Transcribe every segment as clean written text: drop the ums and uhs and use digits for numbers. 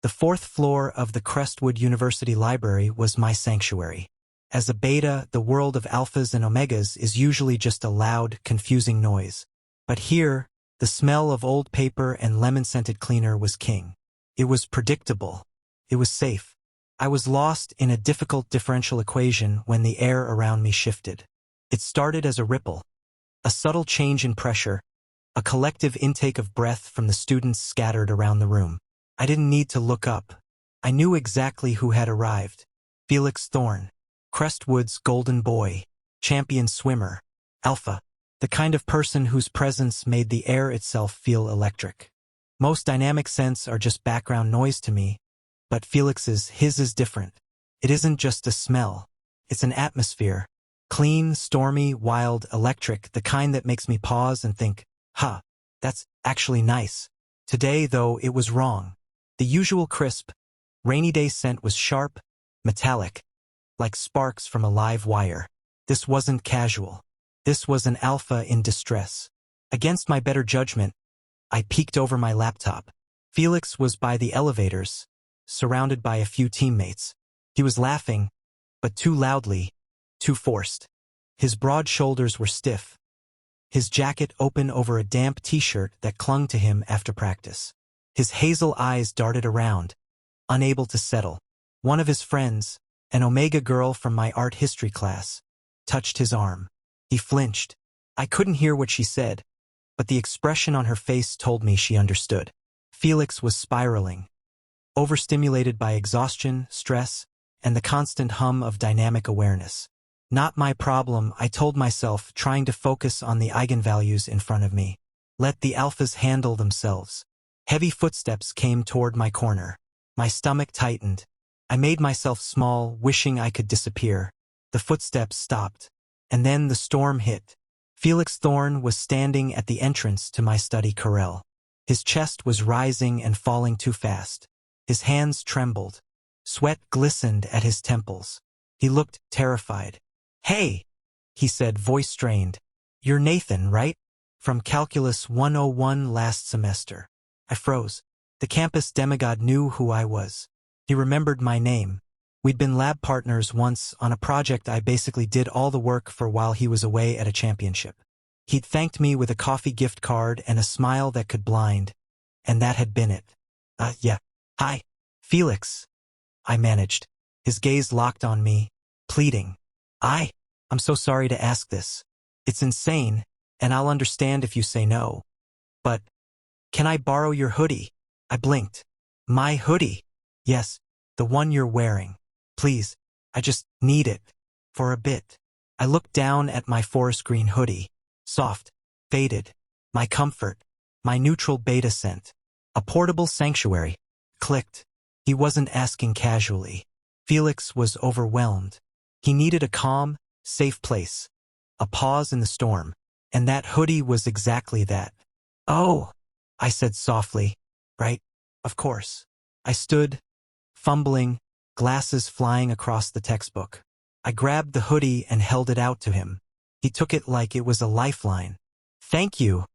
The fourth floor of the Crestwood University Library was my sanctuary. As a beta, the world of alphas and omegas is usually just a loud, confusing noise. But here, the smell of old paper and lemon-scented cleaner was king. It was predictable. It was safe. I was lost in a difficult differential equation when the air around me shifted. It started as a ripple, a subtle change in pressure, a collective intake of breath from the students scattered around the room. I didn't need to look up. I knew exactly who had arrived. Felix Thorne, Crestwood's golden boy, champion swimmer, alpha, the kind of person whose presence made the air itself feel electric. Most dynamic scents are just background noise to me, but his is different. It isn't just a smell. It's an atmosphere. Clean, stormy, wild, electric, the kind that makes me pause and think, that's actually nice. Today, though, it was wrong. The usual crisp, rainy day scent was sharp, metallic, like sparks from a live wire. This wasn't casual. This was an alpha in distress. Against my better judgment, I peeked over my laptop. Felix was by the elevators, surrounded by a few teammates. He was laughing, but too loudly, too forced. His broad shoulders were stiff, his jacket open over a damp t-shirt that clung to him after practice. His hazel eyes darted around, unable to settle. One of his friends, an Omega girl from my art history class, touched his arm. He flinched. I couldn't hear what she said, but the expression on her face told me she understood. Felix was spiraling, overstimulated by exhaustion, stress, and the constant hum of dynamic awareness. Not my problem, I told myself, trying to focus on the eigenvalues in front of me. Let the alphas handle themselves. Heavy footsteps came toward my corner. My stomach tightened. I made myself small, wishing I could disappear. The footsteps stopped. And then the storm hit. Felix Thorne was standing at the entrance to my study corral. His chest was rising and falling too fast. His hands trembled. Sweat glistened at his temples. He looked terrified. "Hey," he said, voice strained. "You're Nathan, right? From Calculus 101 last semester." I froze. The campus demigod knew who I was. He remembered my name. We'd been lab partners once on a project I basically did all the work for while he was away at a championship. He'd thanked me with a coffee gift card and a smile that could blind. And that had been it. Yeah. "Hi, Felix," I managed. His gaze locked on me, pleading. I'm so sorry to ask this. It's insane, and I'll understand if you say no. But, can I borrow your hoodie? I blinked. My hoodie? Yes, the one you're wearing. Please, I just need it. For a bit. I looked down at my forest green hoodie. Soft, faded. My comfort. My neutral beta scent. A portable sanctuary. Clicked. He wasn't asking casually. Felix was overwhelmed. He needed a calm, safe place. A pause in the storm. And that hoodie was exactly that. "Oh," I said softly. "Right, of course." I stood, fumbling, glasses flying across the textbook. I grabbed the hoodie and held it out to him. He took it like it was a lifeline. "Thank you,"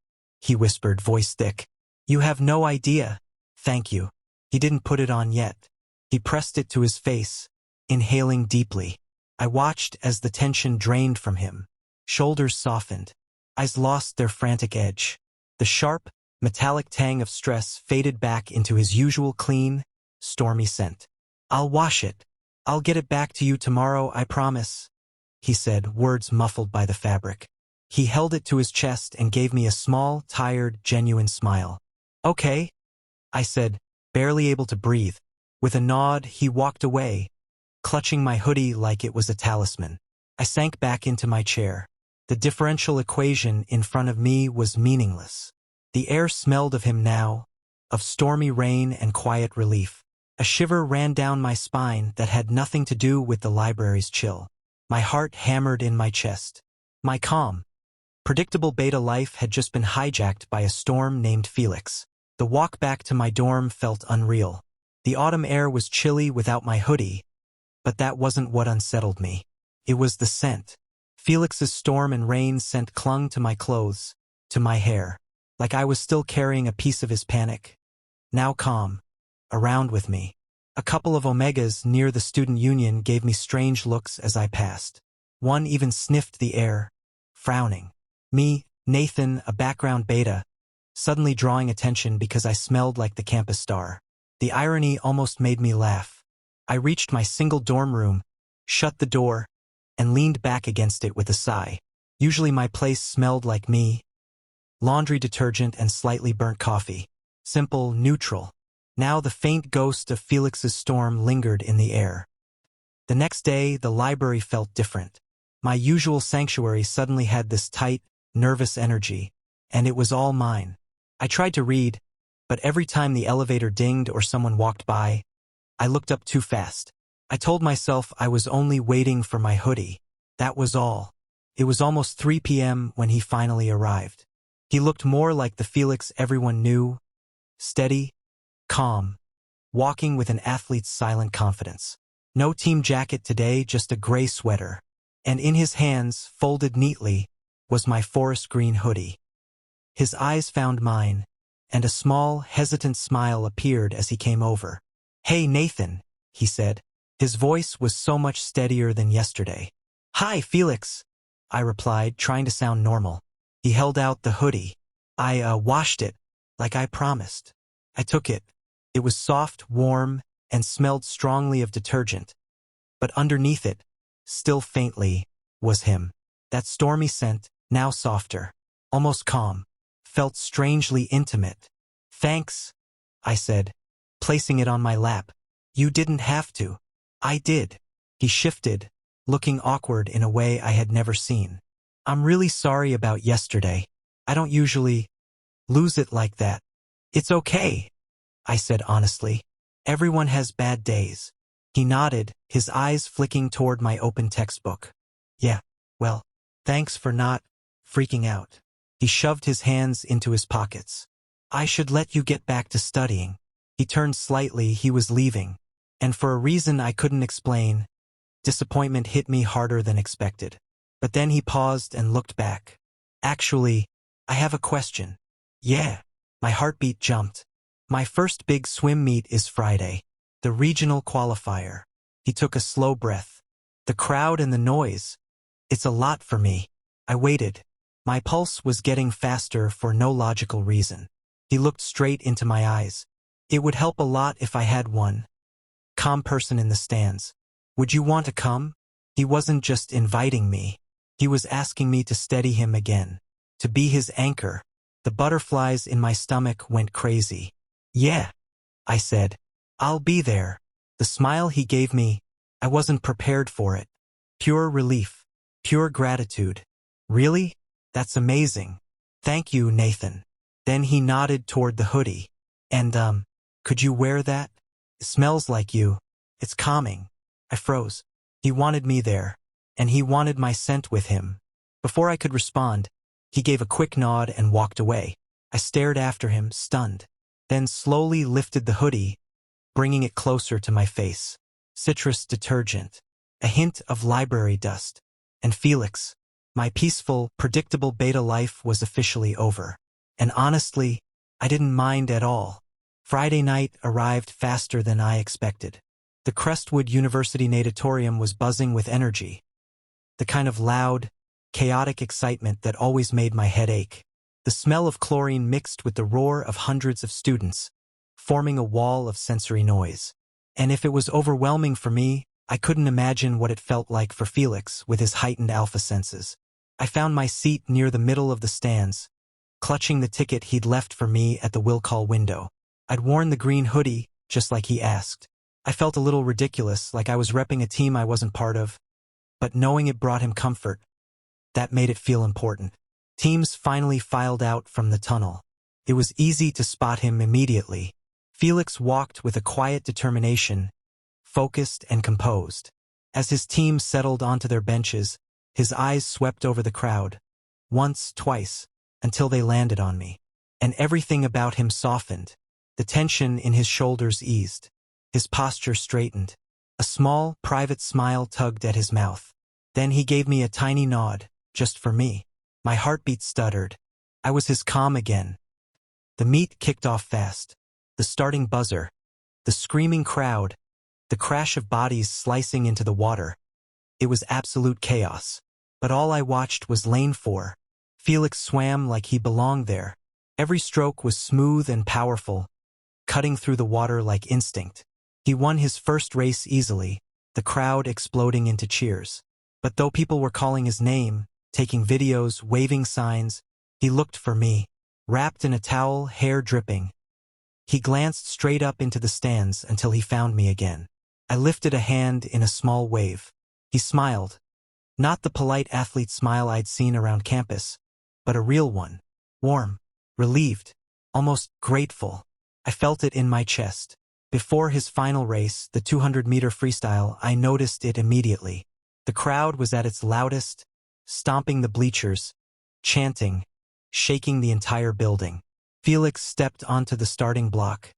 he whispered, voice thick. "You have no idea. Thank you." He didn't put it on yet. He pressed it to his face, inhaling deeply. I watched as the tension drained from him. Shoulders softened. Eyes lost their frantic edge. The sharp, metallic tang of stress faded back into his usual clean, stormy scent. "I'll wash it. I'll get it back to you tomorrow, I promise," he said, words muffled by the fabric. He held it to his chest and gave me a small, tired, genuine smile. "Okay," I said, barely able to breathe. With a nod, he walked away, clutching my hoodie like it was a talisman. I sank back into my chair. The differential equation in front of me was meaningless. The air smelled of him now, of stormy rain and quiet relief. A shiver ran down my spine that had nothing to do with the library's chill. My heart hammered in my chest. My calm, predictable beta life had just been hijacked by a storm named Felix. The walk back to my dorm felt unreal. The autumn air was chilly without my hoodie, but that wasn't what unsettled me. It was the scent. Felix's storm and rain scent clung to my clothes, to my hair, like I was still carrying a piece of his panic. Now calm, around with me. A couple of omegas near the student union gave me strange looks as I passed. One even sniffed the air, frowning. Me, Nathan, a background beta, suddenly drawing attention because I smelled like the campus star. The irony almost made me laugh. I reached my single dorm room, shut the door, and leaned back against it with a sigh. Usually my place smelled like me. Laundry detergent and slightly burnt coffee. Simple, neutral. Now the faint ghost of Felix's storm lingered in the air. The next day, the library felt different. My usual sanctuary suddenly had this tight, nervous energy, and it was all mine. I tried to read, but every time the elevator dinged or someone walked by, I looked up too fast. I told myself I was only waiting for my hoodie. That was all. It was almost 3 p.m. when he finally arrived. He looked more like the Felix everyone knew, steady, calm, walking with an athlete's silent confidence. No team jacket today, just a gray sweater. And in his hands, folded neatly, was my forest green hoodie. His eyes found mine, and a small, hesitant smile appeared as he came over. "Hey, Nathan," he said. His voice was so much steadier than yesterday. "Hi, Felix," I replied, trying to sound normal. He held out the hoodie. "I washed it, like I promised." I took it. It was soft, warm, and smelled strongly of detergent. But underneath it, still faintly, was him. That stormy scent, now softer, almost calm, felt strangely intimate. "Thanks," I said, placing it on my lap. "You didn't have to." "I did." He shifted, looking awkward in a way I had never seen. "I'm really sorry about yesterday. I don't usually lose it like that." "It's okay," I said honestly. "Everyone has bad days." He nodded, his eyes flicking toward my open textbook. "Yeah, well, thanks for not freaking out." He shoved his hands into his pockets. "I should let you get back to studying." He turned slightly, he was leaving. And for a reason I couldn't explain, disappointment hit me harder than expected. But then he paused and looked back. "Actually, I have a question." "Yeah." My heartbeat jumped. "My first big swim meet is Friday. The regional qualifier." He took a slow breath. "The crowd and the noise. It's a lot for me." I waited. My pulse was getting faster for no logical reason. He looked straight into my eyes. "It would help a lot if I had one calm person in the stands. Would you want to come?" He wasn't just inviting me. He was asking me to steady him again, to be his anchor. The butterflies in my stomach went crazy. "Yeah," I said. "I'll be there." The smile he gave me, I wasn't prepared for it. Pure relief, pure gratitude. "Really? That's amazing. Thank you, Nathan." Then he nodded toward the hoodie. "And, could you wear that? It smells like you. It's calming." I froze. He wanted me there, and he wanted my scent with him. Before I could respond, he gave a quick nod and walked away. I stared after him, stunned, then slowly lifted the hoodie, bringing it closer to my face. Citrus detergent, a hint of library dust, and Felix. My peaceful, predictable beta life was officially over. And honestly, I didn't mind at all. Friday night arrived faster than I expected. The Crestwood University natatorium was buzzing with energy, the kind of loud, chaotic excitement that always made my head ache. The smell of chlorine mixed with the roar of hundreds of students, forming a wall of sensory noise. And if it was overwhelming for me, I couldn't imagine what it felt like for Felix with his heightened alpha senses. I found my seat near the middle of the stands, clutching the ticket he'd left for me at the will call window. I'd worn the green hoodie, just like he asked. I felt a little ridiculous, like I was repping a team I wasn't part of. But knowing it brought him comfort, that made it feel important. Teams finally filed out from the tunnel. It was easy to spot him immediately. Felix walked with a quiet determination, focused and composed. As his team settled onto their benches, his eyes swept over the crowd, once, twice, until they landed on me. And everything about him softened. The tension in his shoulders eased. His posture straightened. A small, private smile tugged at his mouth. Then he gave me a tiny nod, just for me. My heartbeat stuttered. I was his calm again. The meet kicked off fast. The starting buzzer, the screaming crowd, the crash of bodies slicing into the water. It was absolute chaos. But all I watched was lane 4. Felix swam like he belonged there. Every stroke was smooth and powerful, cutting through the water like instinct. He won his first race easily, the crowd exploding into cheers. But though people were calling his name, taking videos, waving signs, he looked for me, wrapped in a towel, hair dripping. He glanced straight up into the stands until he found me again. I lifted a hand in a small wave. He smiled. Not the polite athlete smile I'd seen around campus, but a real one. Warm, relieved, almost grateful. I felt it in my chest. Before his final race, the 200-meter freestyle, I noticed it immediately. The crowd was at its loudest, stomping the bleachers, chanting, shaking the entire building. Felix stepped onto the starting block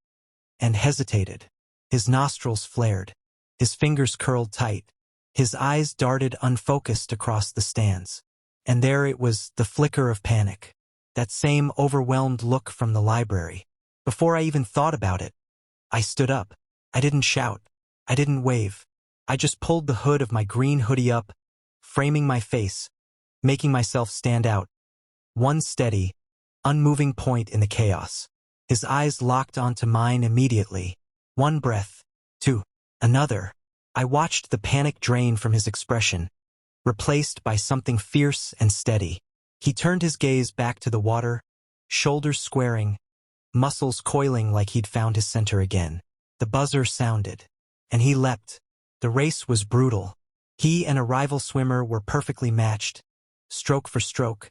and hesitated. His nostrils flared. His fingers curled tight. His eyes darted unfocused across the stands. And there it was, the flicker of panic. That same overwhelmed look from the library. Before I even thought about it, I stood up. I didn't shout. I didn't wave. I just pulled the hood of my green hoodie up, framing my face, making myself stand out. One steady, unmoving point in the chaos. His eyes locked onto mine immediately. One breath, two, another. I watched the panic drain from his expression, replaced by something fierce and steady. He turned his gaze back to the water, shoulders squaring, muscles coiling like he'd found his center again. The buzzer sounded, and he leapt. The race was brutal. He and a rival swimmer were perfectly matched, stroke for stroke,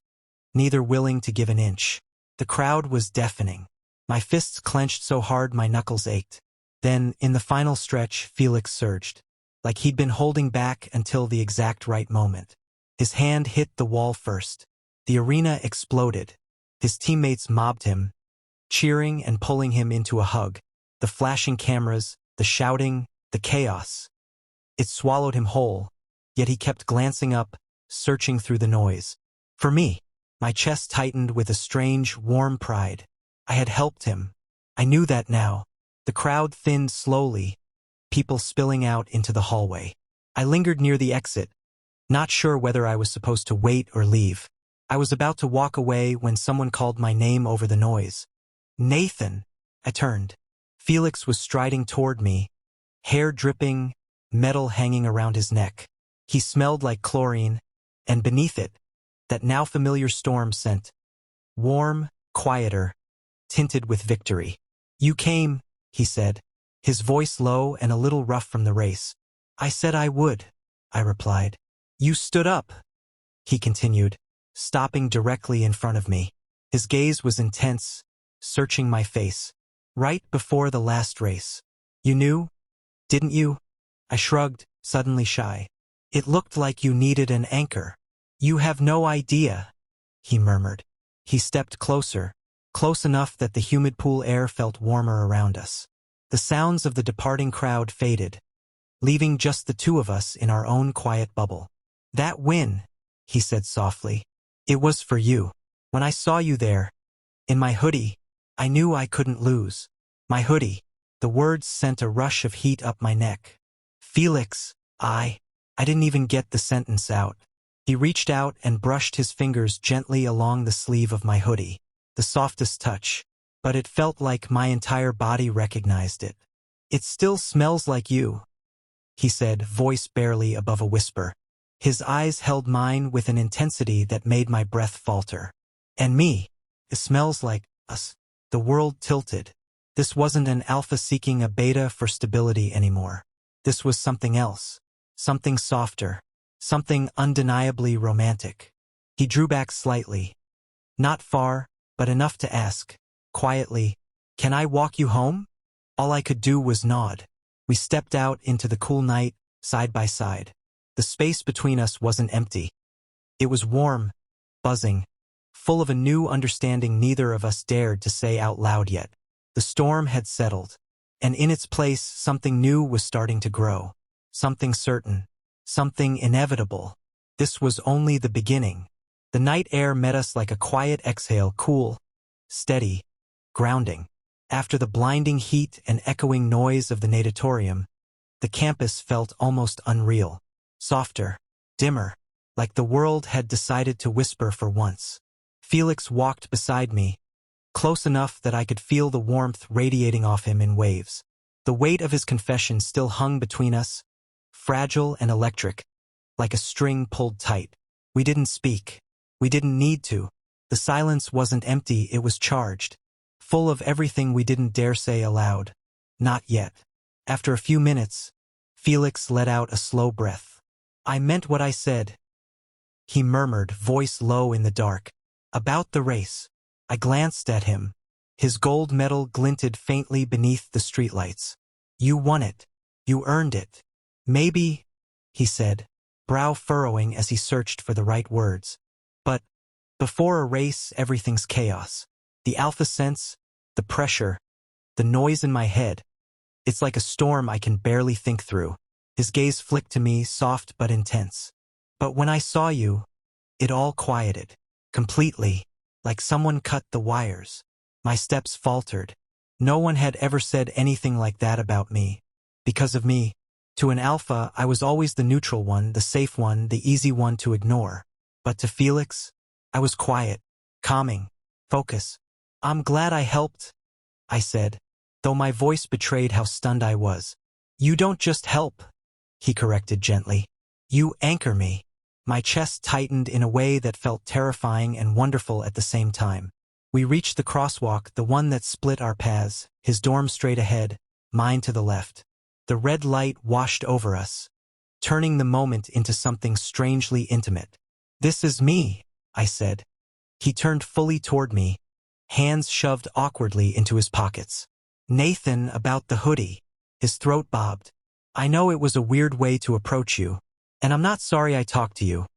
neither willing to give an inch. The crowd was deafening. My fists clenched so hard my knuckles ached. Then, in the final stretch, Felix surged, like he'd been holding back until the exact right moment. His hand hit the wall first. The arena exploded. His teammates mobbed him, cheering and pulling him into a hug. The flashing cameras, the shouting, the chaos. It swallowed him whole, yet he kept glancing up, searching through the noise. For me, my chest tightened with a strange, warm pride. I had helped him. I knew that now. The crowd thinned slowly, people spilling out into the hallway. I lingered near the exit, not sure whether I was supposed to wait or leave. I was about to walk away when someone called my name over the noise. Nathan! I turned. Felix was striding toward me, hair dripping, metal hanging around his neck. He smelled like chlorine, and beneath it, that now familiar storm scent. Warm, quieter, tinted with victory. You came, he said, his voice low and a little rough from the race. I said I would, I replied. You stood up, he continued, stopping directly in front of me. His gaze was intense, searching my face. Right before the last race. You knew, didn't you? I shrugged, suddenly shy. It looked like you needed an anchor. You have no idea, he murmured. He stepped closer, close enough that the humid pool air felt warmer around us. The sounds of the departing crowd faded, leaving just the two of us in our own quiet bubble. That win, he said softly. It was for you. When I saw you there, in my hoodie, I knew I couldn't lose. My hoodie. The words sent a rush of heat up my neck. Felix, I didn't even get the sentence out. He reached out and brushed his fingers gently along the sleeve of my hoodie. The softest touch, but it felt like my entire body recognized it. It still smells like you, he said, voice barely above a whisper. His eyes held mine with an intensity that made my breath falter. And me. It smells like us. The world tilted. This wasn't an alpha seeking a beta for stability anymore. This was something else. Something softer. Something undeniably romantic. He drew back slightly. Not far, but enough to ask, quietly, "Can I walk you home?" All I could do was nod. We stepped out into the cool night, side by side. The space between us wasn't empty. It was warm, buzzing, full of a new understanding neither of us dared to say out loud yet. The storm had settled, and in its place something new was starting to grow. Something certain. Something inevitable. This was only the beginning. The night air met us like a quiet exhale, cool, steady, grounding. After the blinding heat and echoing noise of the natatorium, the campus felt almost unreal. Softer, dimmer, like the world had decided to whisper for once. Felix walked beside me, close enough that I could feel the warmth radiating off him in waves. The weight of his confession still hung between us, fragile and electric, like a string pulled tight. We didn't speak. We didn't need to. The silence wasn't empty, it was charged, full of everything we didn't dare say aloud. Not yet. After a few minutes, Felix let out a slow breath. "I meant what I said," he murmured, voice low in the dark. "About the race." I glanced at him. His gold medal glinted faintly beneath the streetlights. "You won it. You earned it." "Maybe," he said, brow furrowing as he searched for the right words. "But before a race, everything's chaos. The alpha sense, the pressure, the noise in my head. It's like a storm I can barely think through." His gaze flicked to me, soft but intense. "But when I saw you, it all quieted. Completely. Like someone cut the wires." My steps faltered. No one had ever said anything like that about me. Because of me. To an alpha, I was always the neutral one, the safe one, the easy one to ignore. But to Felix, I was quiet, calming, focus. "I'm glad I helped," I said, though my voice betrayed how stunned I was. "You don't just help," he corrected gently. "You anchor me." My chest tightened in a way that felt terrifying and wonderful at the same time. We reached the crosswalk, the one that split our paths, his dorm straight ahead, mine to the left. The red light washed over us, turning the moment into something strangely intimate. "This is me," I said. He turned fully toward me, hands shoved awkwardly into his pockets. "Nathan, about the hoodie." His throat bobbed. "I know it was a weird way to approach you, and I'm not sorry I talked to you.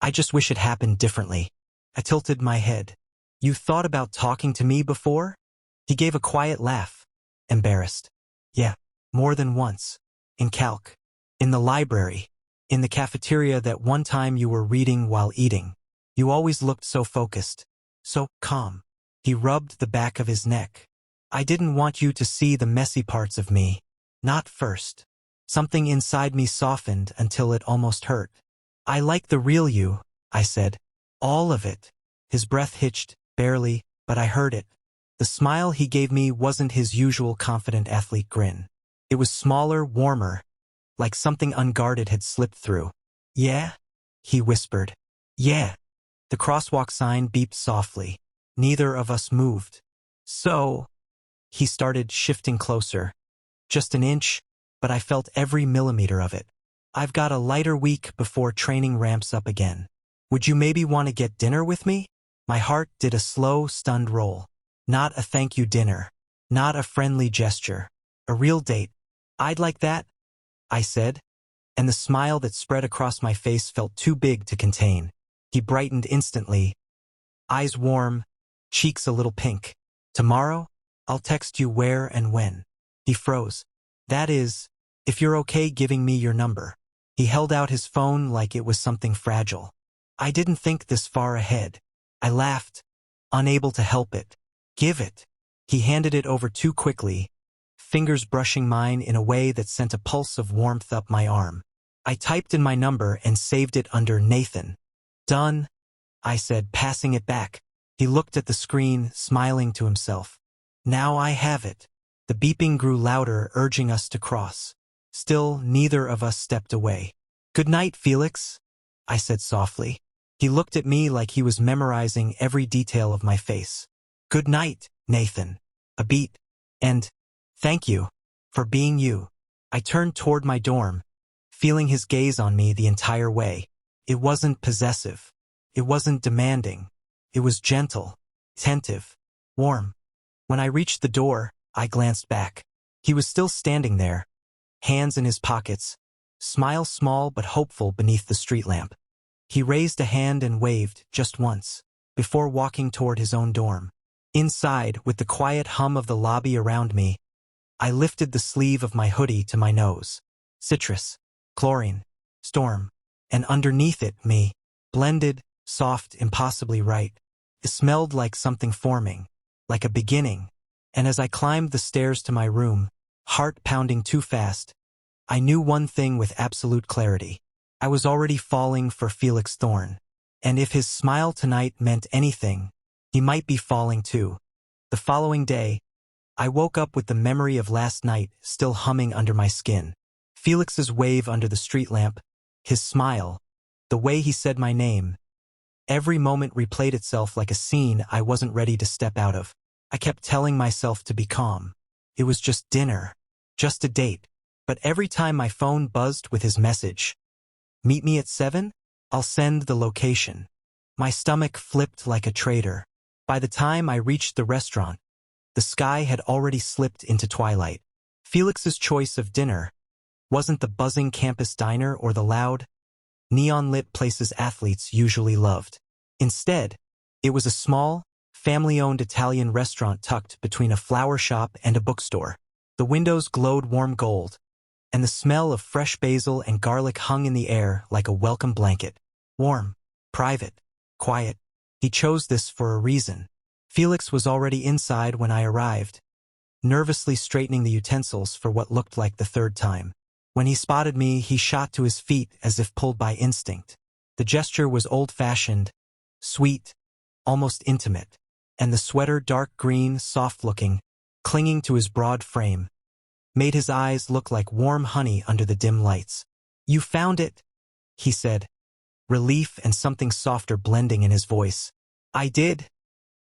I just wish it happened differently." I tilted my head. "You thought about talking to me before?" He gave a quiet laugh, embarrassed. "Yeah, more than once. In calc. In the library. In the cafeteria that one time you were reading while eating. You always looked so focused. So calm." He rubbed the back of his neck. "I didn't want you to see the messy parts of me. Not first." Something inside me softened until it almost hurt. "I like the real you," I said. "All of it." His breath hitched, barely, but I heard it. The smile he gave me wasn't his usual confident athlete grin. It was smaller, warmer, like something unguarded had slipped through. "Yeah?" he whispered. "Yeah." The crosswalk sign beeped softly. Neither of us moved. "So," he started, shifting closer. Just an inch, but I felt every millimeter of it. "I've got a lighter week before training ramps up again. Would you maybe want to get dinner with me?" My heart did a slow, stunned roll. Not a thank you dinner. Not a friendly gesture. A real date. "I'd like that," I said, and the smile that spread across my face felt too big to contain. He brightened instantly, eyes warm, cheeks a little pink. "Tomorrow? I'll text you where and when." He froze. "That is, if you're okay giving me your number." He held out his phone like it was something fragile. I didn't think this far ahead. I laughed, unable to help it. "Give it." He handed it over too quickly, fingers brushing mine in a way that sent a pulse of warmth up my arm. I typed in my number and saved it under Nathan. "Done," I said, passing it back. He looked at the screen, smiling to himself. "Now I have it." The beeping grew louder, urging us to cross. Still, neither of us stepped away. "Good night, Felix," I said softly. He looked at me like he was memorizing every detail of my face. "Good night, Nathan." A beat. And, "Thank you for being you." I turned toward my dorm, feeling his gaze on me the entire way. It wasn't possessive. It wasn't demanding. It was gentle, attentive, warm. When I reached the door, I glanced back. He was still standing there, hands in his pockets, smile small but hopeful beneath the street lamp. He raised a hand and waved, just once, before walking toward his own dorm. Inside, with the quiet hum of the lobby around me, I lifted the sleeve of my hoodie to my nose. Citrus, chlorine, storm, and underneath it, me, blended, soft, impossibly right. It smelled like something forming, like a beginning, And as I climbed the stairs to my room, heart pounding too fast, I knew one thing with absolute clarity. I was already falling for Felix Thorne. And if his smile tonight meant anything, he might be falling too. The following day, I woke up with the memory of last night still humming under my skin. Felix's wave under the street lamp, his smile, the way he said my name. Every moment replayed itself like a scene I wasn't ready to step out of. I kept telling myself to be calm. It was just dinner, just a date. But every time my phone buzzed with his message, "Meet me at 7? I'll send the location," my stomach flipped like a traitor. By the time I reached the restaurant, the sky had already slipped into twilight. Felix's choice of dinner wasn't the buzzing campus diner or the loud, neon-lit places athletes usually loved. Instead, it was a small, family-owned Italian restaurant tucked between a flower shop and a bookstore. The windows glowed warm gold, and the smell of fresh basil and garlic hung in the air like a welcome blanket. Warm, private, quiet. He chose this for a reason. Felix was already inside when I arrived, nervously straightening the utensils for what looked like the third time. When he spotted me, he shot to his feet as if pulled by instinct. The gesture was old-fashioned, sweet, almost intimate, and the sweater, dark green, soft-looking, clinging to his broad frame, made his eyes look like warm honey under the dim lights. "You found it," he said, relief and something softer blending in his voice. "I did,"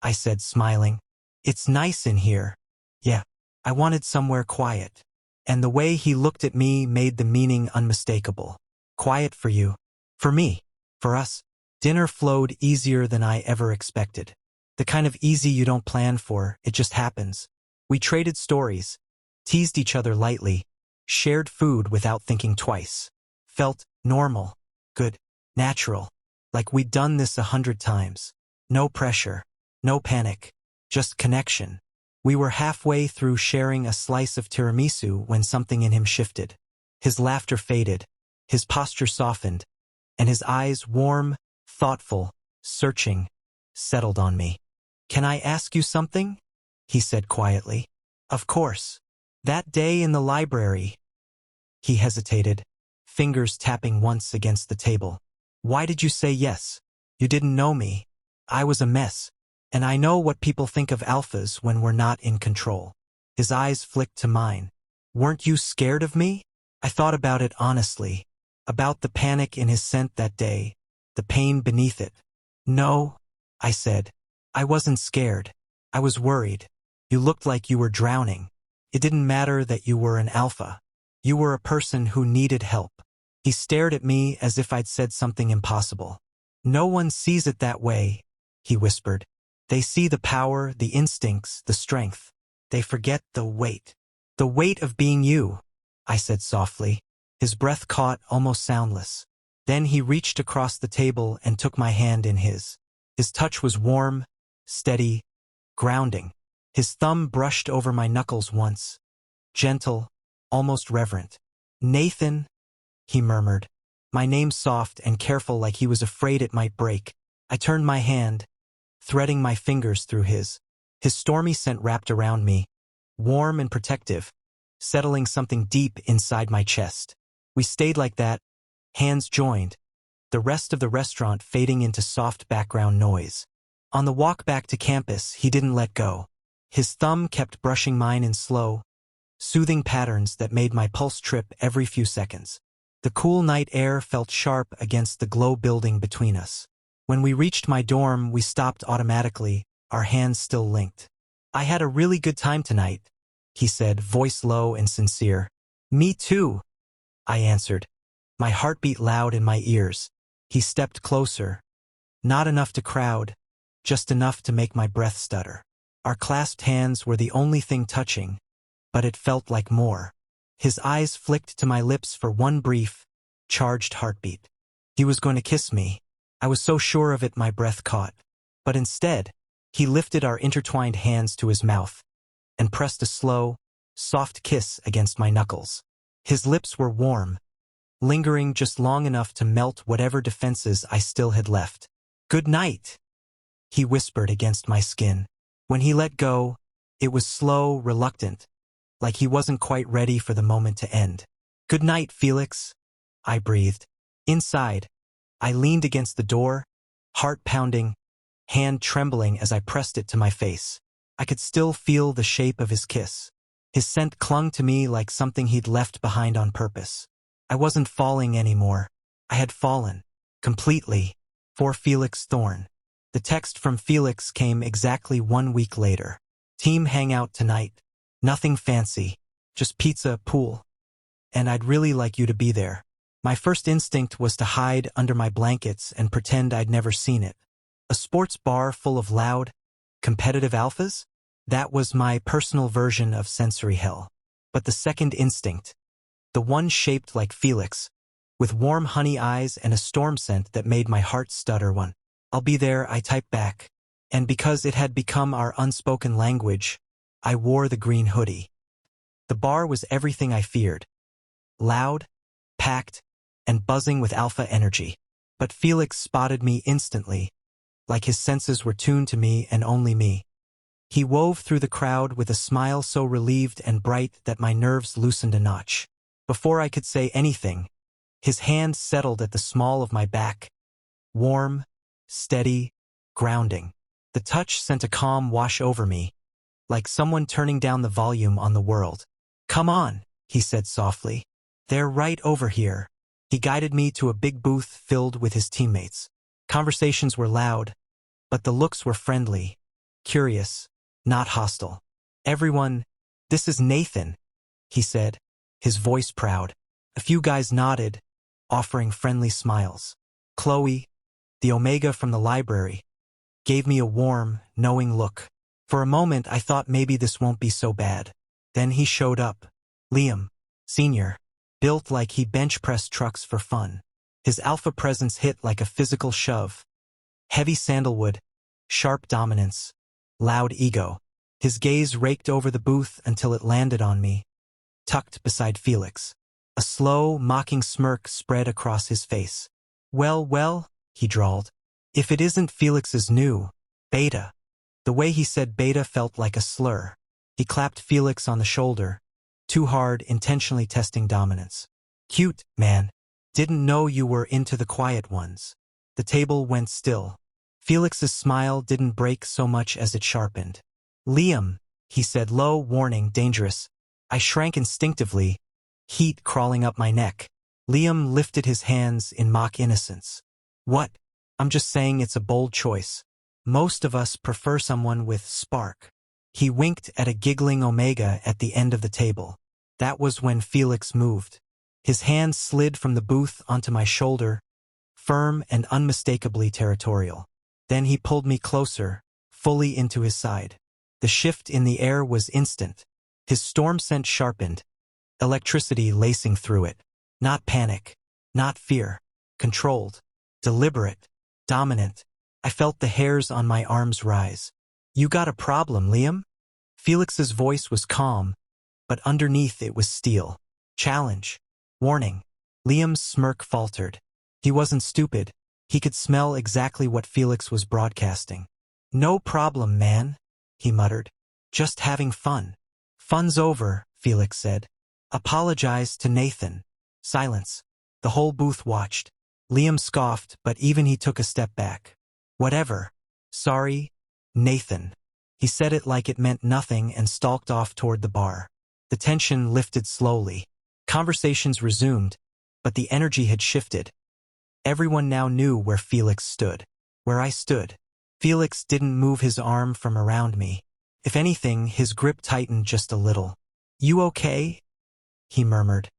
I said, smiling. "It's nice in here." "Yeah, I wanted somewhere quiet." And the way he looked at me made the meaning unmistakable. Quiet for you. For me. For us. Dinner flowed easier than I ever expected. The kind of easy you don't plan for, it just happens. We traded stories, teased each other lightly, shared food without thinking twice. Felt normal, good, natural, like we'd done this 100 times. No pressure, no panic, just connection. We were halfway through sharing a slice of tiramisu when something in him shifted. His laughter faded, his posture softened, and his eyes, warm, thoughtful, searching, settled on me. "Can I ask you something?" he said quietly. "Of course. That day in the library." He hesitated, fingers tapping once against the table. "Why did you say yes? You didn't know me. I was a mess. And I know what people think of alphas when we're not in control." His eyes flicked to mine. "Weren't you scared of me?" I thought about it honestly. About the panic in his scent that day, the pain beneath it. "No," I said. "I wasn't scared. I was worried. You looked like you were drowning. It didn't matter that you were an alpha. You were a person who needed help." He stared at me as if I'd said something impossible. "No one sees it that way," he whispered. "They see the power, the instincts, the strength. They forget the weight. The weight of being you," I said softly. His breath caught, almost soundless. Then he reached across the table and took my hand in his. His touch was warm, steady, grounding. His thumb brushed over my knuckles once. Gentle, almost reverent. "Nathan," he murmured. My name soft and careful like he was afraid it might break. I turned my hand, threading my fingers through his. His stormy scent wrapped around me, warm and protective, settling something deep inside my chest. We stayed like that, hands joined, the rest of the restaurant fading into soft background noise. On the walk back to campus, he didn't let go. His thumb kept brushing mine in slow, soothing patterns that made my pulse trip every few seconds. The cool night air felt sharp against the glow building between us. When we reached my dorm, we stopped automatically, our hands still linked. "I had a really good time tonight," he said, voice low and sincere. "Me too," I answered, my heartbeat loud in my ears. He stepped closer. Not enough to crowd, just enough to make my breath stutter. Our clasped hands were the only thing touching, but it felt like more. His eyes flicked to my lips for one brief, charged heartbeat. He was going to kiss me. I was so sure of it my breath caught. But instead, he lifted our intertwined hands to his mouth and pressed a slow, soft kiss against my knuckles. His lips were warm, lingering just long enough to melt whatever defenses I still had left. "Good night," he whispered against my skin. When he let go, It was slow, reluctant, like he wasn't quite ready for the moment to end. "Good night, Felix," I breathed. Inside, I leaned against the door, heart pounding, hand trembling as I pressed it to my face. I could still feel the shape of his kiss. His scent clung to me like something he'd left behind on purpose. I wasn't falling anymore. I had fallen, completely, for Felix Thorne. The text from Felix came exactly 1 week later. "Team hangout tonight. Nothing fancy. Just pizza, pool. And I'd really like you to be there." My first instinct was to hide under my blankets and pretend I'd never seen it. A sports bar full of loud, competitive alphas? That was my personal version of sensory hell. But the second instinct, the one shaped like Felix, with warm honey eyes and a storm scent that made my heart stutter, "One. I'll be there," I typed back. And because it had become our unspoken language, I wore the green hoodie. The bar was everything I feared. Loud, packed, and buzzing with alpha energy. But Felix spotted me instantly, like his senses were tuned to me and only me. He wove through the crowd with a smile so relieved and bright that my nerves loosened a notch. Before I could say anything, his hand settled at the small of my back. Warm, steady, grounding. The touch sent a calm wash over me, like someone turning down the volume on the world. "Come on," he said softly. "They're right over here." He guided me to a big booth filled with his teammates. Conversations were loud, but the looks were friendly, curious, not hostile. "Everyone, this is Nathan," he said, his voice proud. A few guys nodded, offering friendly smiles. Chloe, the Omega from the library, gave me a warm, knowing look. For a moment I thought maybe this won't be so bad. Then he showed up. Liam, Sr., built like he bench-pressed trucks for fun. His alpha presence hit like a physical shove. Heavy sandalwood, sharp dominance, loud ego. His gaze raked over the booth until it landed on me, tucked beside Felix. A slow, mocking smirk spread across his face. Well, he drawled. "If it isn't Felix's new beta." The way he said beta felt like a slur. He clapped Felix on the shoulder, too hard, intentionally testing dominance. "Cute, man. Didn't know you were into the quiet ones." The table went still. Felix's smile didn't break so much as it sharpened. "Liam," he said, low, warning, dangerous. I shrank instinctively, heat crawling up my neck. Liam lifted his hands in mock innocence. "What? I'm just saying it's a bold choice. Most of us prefer someone with spark." He winked at a giggling Omega at the end of the table. That was when Felix moved. His hand slid from the booth onto my shoulder, firm and unmistakably territorial. Then he pulled me closer, fully into his side. The shift in the air was instant. His storm scent sharpened, electricity lacing through it. Not panic, not fear. Controlled, deliberate, dominant. I felt the hairs on my arms rise. "You got a problem, Liam?" Felix's voice was calm, but underneath it was steel. Challenge. Warning. Liam's smirk faltered. He wasn't stupid. He could smell exactly what Felix was broadcasting. "No problem, man," he muttered. "Just having fun." "Fun's over," Felix said. "Apologize to Nathan." Silence. The whole booth watched. Liam scoffed, but even he took a step back. "Whatever. Sorry, Nathan." He said it like it meant nothing and stalked off toward the bar. The tension lifted slowly. Conversations resumed, but the energy had shifted. Everyone now knew where Felix stood. Where I stood. Felix didn't move his arm from around me. If anything, his grip tightened just a little. "You okay?" he murmured.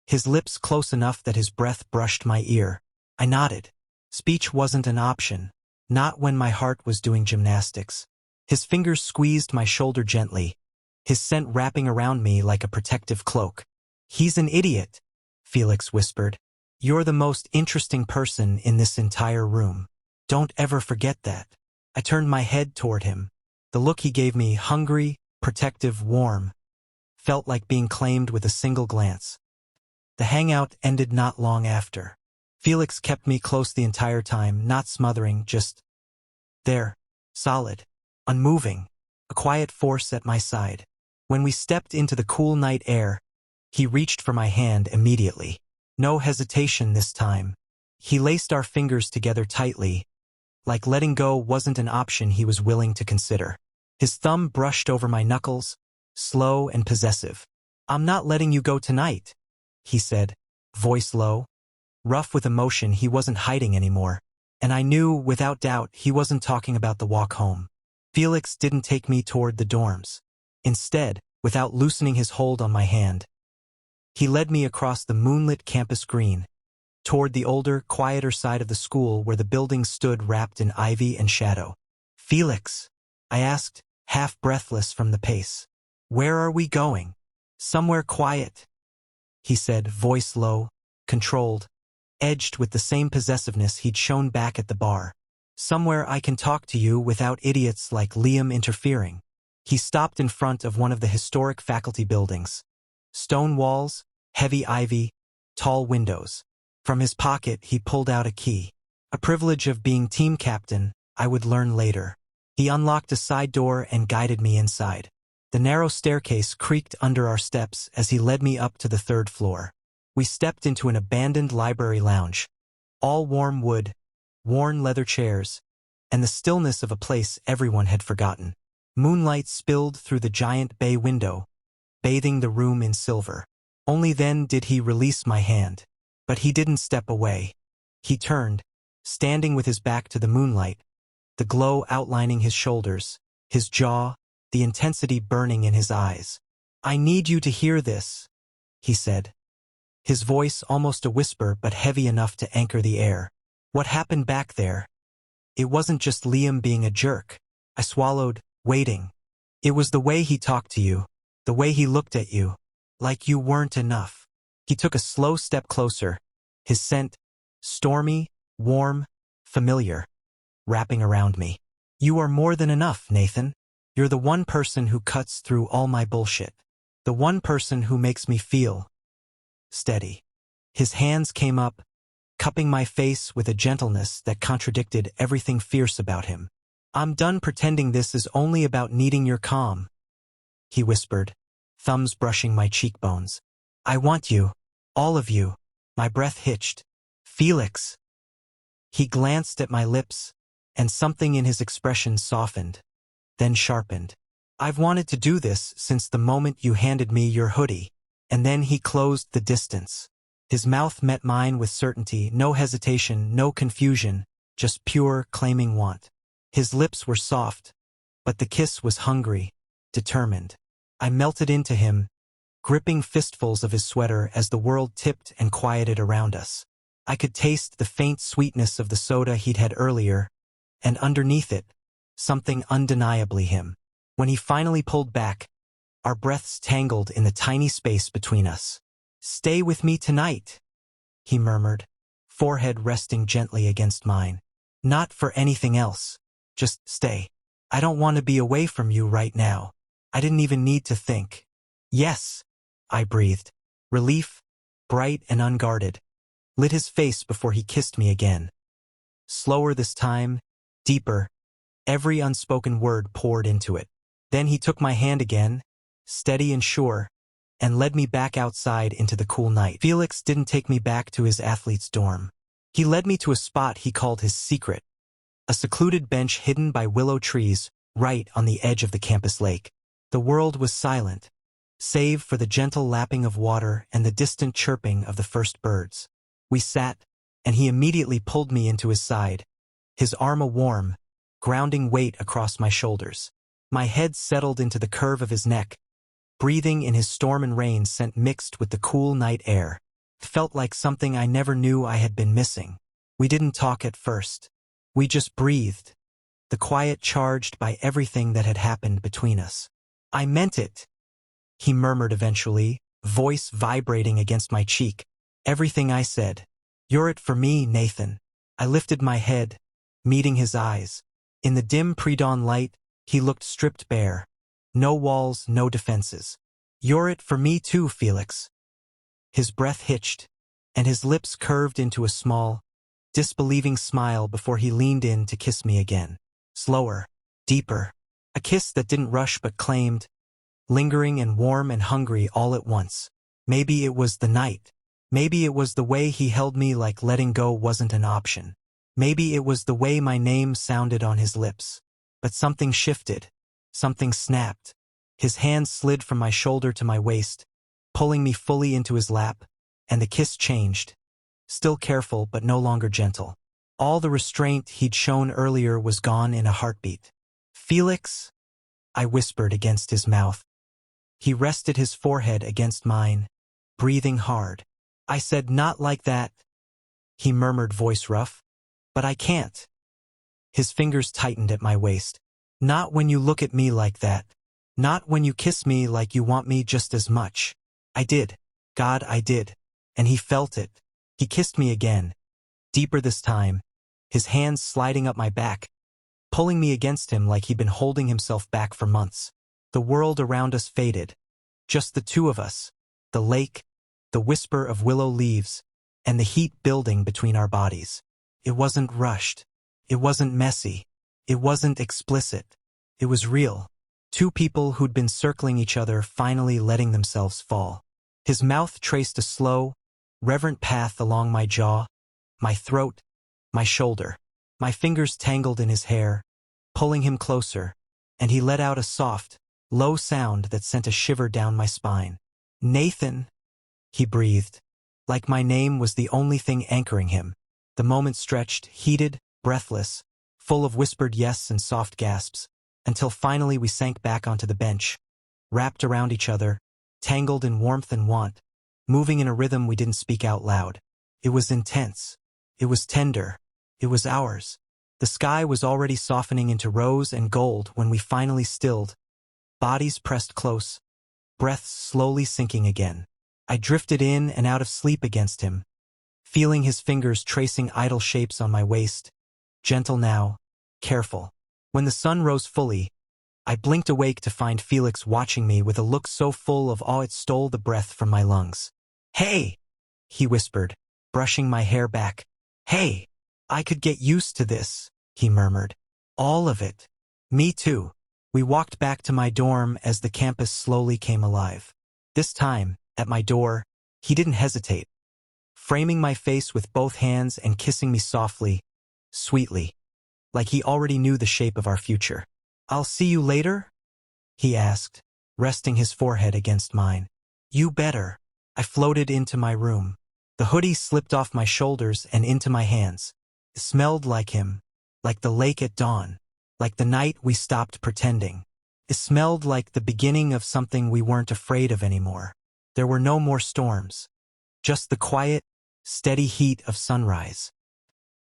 His lips close enough that his breath brushed my ear. I nodded. Speech wasn't an option. Not when my heart was doing gymnastics. His fingers squeezed my shoulder gently, his scent wrapping around me like a protective cloak. "He's an idiot," Felix whispered. "You're the most interesting person in this entire room. Don't ever forget that." I turned my head toward him. The look he gave me, hungry, protective, warm, felt like being claimed with a single glance. The hangout ended not long after. Felix kept me close the entire time, not smothering, just there, solid, unmoving. a quiet force at my side. When we stepped into the cool night air, he reached for my hand immediately. No hesitation this time. He laced our fingers together tightly, like letting go wasn't an option he was willing to consider. His thumb brushed over my knuckles, slow and possessive. "I'm not letting you go tonight," he said, voice low. Rough with emotion, he wasn't hiding anymore, and I knew, without doubt, he wasn't talking about the walk home. Felix didn't take me toward the dorms. Instead, without loosening his hold on my hand, he led me across the moonlit campus green, toward the older, quieter side of the school where the buildings stood wrapped in ivy and shadow. "Felix," I asked, half breathless from the pace. "Where are we going?" "Somewhere quiet," he said, voice low, controlled, edged with the same possessiveness he'd shown back at the bar. "Somewhere I can talk to you without idiots like Liam interfering." He stopped in front of one of the historic faculty buildings. Stone walls, heavy ivy, tall windows. From his pocket he pulled out a key. A privilege of being team captain, I would learn later. He unlocked a side door and guided me inside. The narrow staircase creaked under our steps as he led me up to the 3rd floor. We stepped into an abandoned library lounge. All warm wood, worn leather chairs, and the stillness of a place everyone had forgotten. Moonlight spilled through the giant bay window, bathing the room in silver. Only then did he release my hand. But he didn't step away. He turned, standing with his back to the moonlight, the glow outlining his shoulders, his jaw, the intensity burning in his eyes. "I need you to hear this," he said. His voice almost a whisper but heavy enough to anchor the air. "What happened back there? It wasn't just Liam being a jerk." I swallowed, waiting. "It was the way he talked to you, the way he looked at you, like you weren't enough." He took a slow step closer, his scent, stormy, warm, familiar, wrapping around me. "You are more than enough, Nathan. You're the one person who cuts through all my bullshit. The one person who makes me feel steady." His hands came up, cupping my face with a gentleness that contradicted everything fierce about him. "I'm done pretending this is only about needing your calm," he whispered, thumbs brushing my cheekbones. "I want you, all of you." My breath hitched. "Felix." He glanced at my lips, and something in his expression softened, then sharpened. "I've wanted to do this since the moment you handed me your hoodie." And then he closed the distance. His mouth met mine with certainty, no hesitation, no confusion, just pure, claiming want. His lips were soft, but the kiss was hungry, determined. I melted into him, gripping fistfuls of his sweater as the world tipped and quieted around us. I could taste the faint sweetness of the soda he'd had earlier, and underneath it, something undeniably him. When he finally pulled back, our breaths tangled in the tiny space between us. "Stay with me tonight," he murmured, forehead resting gently against mine. "Not for anything else. Just stay. I don't want to be away from you right now." I didn't even need to think. "Yes," I breathed. Relief, bright and unguarded, lit his face before he kissed me again. Slower this time, deeper, every unspoken word poured into it. Then he took my hand again, steady and sure, and led me back outside into the cool night. Felix didn't take me back to his athlete's dorm. He led me to a spot he called his secret, a secluded bench hidden by willow trees right on the edge of the campus lake. The world was silent, save for the gentle lapping of water and the distant chirping of the first birds. We sat, and he immediately pulled me into his side, his arm a warm, grounding weight across my shoulders. My head settled into the curve of his neck, breathing in his storm and rain scent mixed with the cool night air. It felt like something I never knew I had been missing. We didn't talk at first. We just breathed, the quiet charged by everything that had happened between us. "I meant it," he murmured eventually, voice vibrating against my cheek. "Everything I said. You're it for me, Nathan." I lifted my head, meeting his eyes. In the dim pre-dawn light, he looked stripped bare. No walls, no defenses. "You're it for me too, Felix." His breath hitched, and his lips curved into a small, disbelieving smile before he leaned in to kiss me again. Slower, deeper, A kiss that didn't rush but claimed, lingering and warm and hungry all at once. Maybe it was the night. Maybe it was the way he held me like letting go wasn't an option. Maybe it was the way my name sounded on his lips. But something shifted. Something snapped. His hand slid from my shoulder to my waist, pulling me fully into his lap, and the kiss changed. Still careful, but no longer gentle. All the restraint he'd shown earlier was gone in a heartbeat. "Felix," I whispered against his mouth. He rested his forehead against mine, breathing hard. I said, "Not like that," he murmured, voice rough. "But I can't." His fingers tightened at my waist. "Not when you look at me like that. Not when you kiss me like you want me just as much." I did. God, I did. And he felt it. He kissed me again. Deeper this time, his hands sliding up my back, pulling me against him like he'd been holding himself back for months. The world around us faded. Just the two of us. The lake, the whisper of willow leaves, and the heat building between our bodies. It wasn't rushed. It wasn't messy. It wasn't explicit. It was real. Two people who'd been circling each other finally letting themselves fall. His mouth traced a slow, reverent path along my jaw, my throat, my shoulder. My fingers tangled in his hair, pulling him closer, and he let out a soft, low sound that sent a shiver down my spine. "Nathan," he breathed, like my name was the only thing anchoring him. The moment stretched, heated, breathless, full of whispered yes and soft gasps, until finally we sank back onto the bench, wrapped around each other, tangled in warmth and want, moving in a rhythm we didn't speak out loud. It was intense. It was tender. It was ours. The sky was already softening into rose and gold when we finally stilled, bodies pressed close, breaths slowly sinking again. I drifted in and out of sleep against him, feeling his fingers tracing idle shapes on my waist, gentle now, careful. When the sun rose fully, I blinked awake to find Felix watching me with a look so full of awe it stole the breath from my lungs. "Hey," he whispered, brushing my hair back. "Hey, I could get used to this," he murmured. "All of it." "Me too." We walked back to my dorm as the campus slowly came alive. This time, at my door, he didn't hesitate, framing my face with both hands and kissing me softly, sweetly, like he already knew the shape of our future. "I'll see you later?" he asked, resting his forehead against mine. "You better." I floated into my room. The hoodie slipped off my shoulders and into my hands. It smelled like him, like the lake at dawn, like the night we stopped pretending. It smelled like the beginning of something we weren't afraid of anymore. There were no more storms, just the quiet, steady heat of sunrise.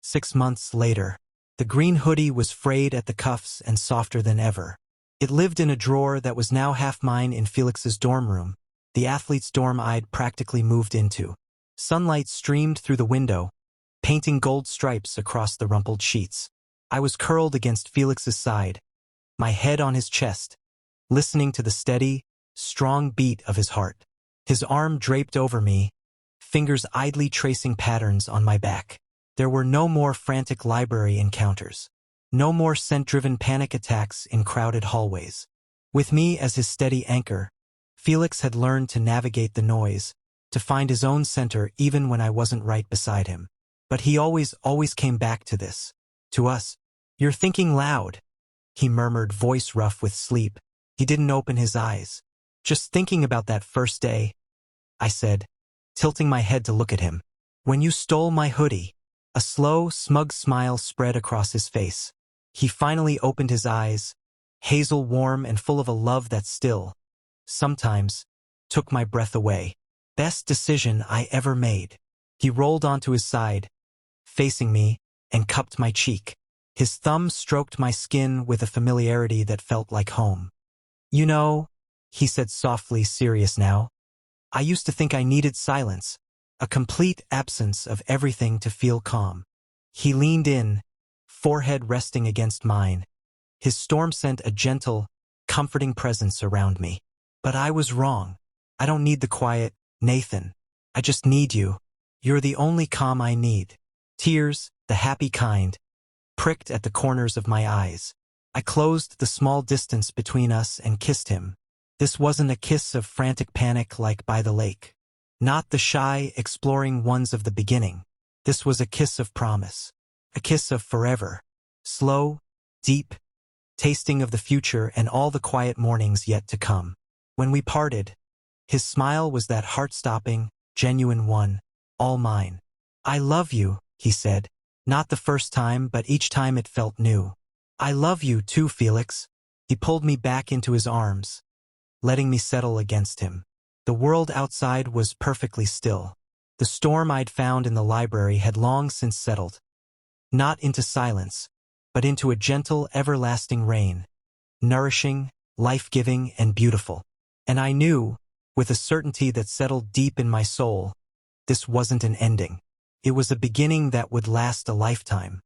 6 months later, the green hoodie was frayed at the cuffs and softer than ever. It lived in a drawer that was now half mine in Felix's dorm room, the athlete's dorm I'd practically moved into. Sunlight streamed through the window, painting gold stripes across the rumpled sheets. I was curled against Felix's side, my head on his chest, listening to the steady, strong beat of his heart. His arm draped over me, fingers idly tracing patterns on my back. There were no more frantic library encounters. No more scent-driven panic attacks in crowded hallways. With me as his steady anchor, Felix had learned to navigate the noise, to find his own center even when I wasn't right beside him. But he always came back to this. To us. "You're thinking loud," he murmured, voice rough with sleep. He didn't open his eyes. "Just thinking about that first day," I said, tilting my head to look at him. "When you stole my hoodie." A slow, smug smile spread across his face. He finally opened his eyes, hazel warm and full of a love that still, sometimes, took my breath away. "Best decision I ever made." He rolled onto his side, facing me, and cupped my cheek. His thumb stroked my skin with a familiarity that felt like home. "You know," he said softly, serious now, "I used to think I needed silence, a complete absence of everything to feel calm." He leaned in, forehead resting against mine. His storm sent a gentle, comforting presence around me. But I was wrong. I don't need the quiet, Nathan. I just need you. You're the only calm I need. Tears, the happy kind, pricked at the corners of my eyes. I closed the small distance between us and kissed him. This wasn't a kiss of frantic panic like by the lake. Not the shy, exploring ones of the beginning. This was a kiss of promise. A kiss of forever. Slow, deep, tasting of the future and all the quiet mornings yet to come. When we parted, his smile was that heart-stopping, genuine one, all mine. I love you, he said. Not the first time, but each time it felt new. I love you too, Felix. He pulled me back into his arms, letting me settle against him. The world outside was perfectly still. The storm I'd found in the library had long since settled. Not into silence, but into a gentle, everlasting rain. Nourishing, life-giving, and beautiful. And I knew, with a certainty that settled deep in my soul, this wasn't an ending. It was a beginning that would last a lifetime.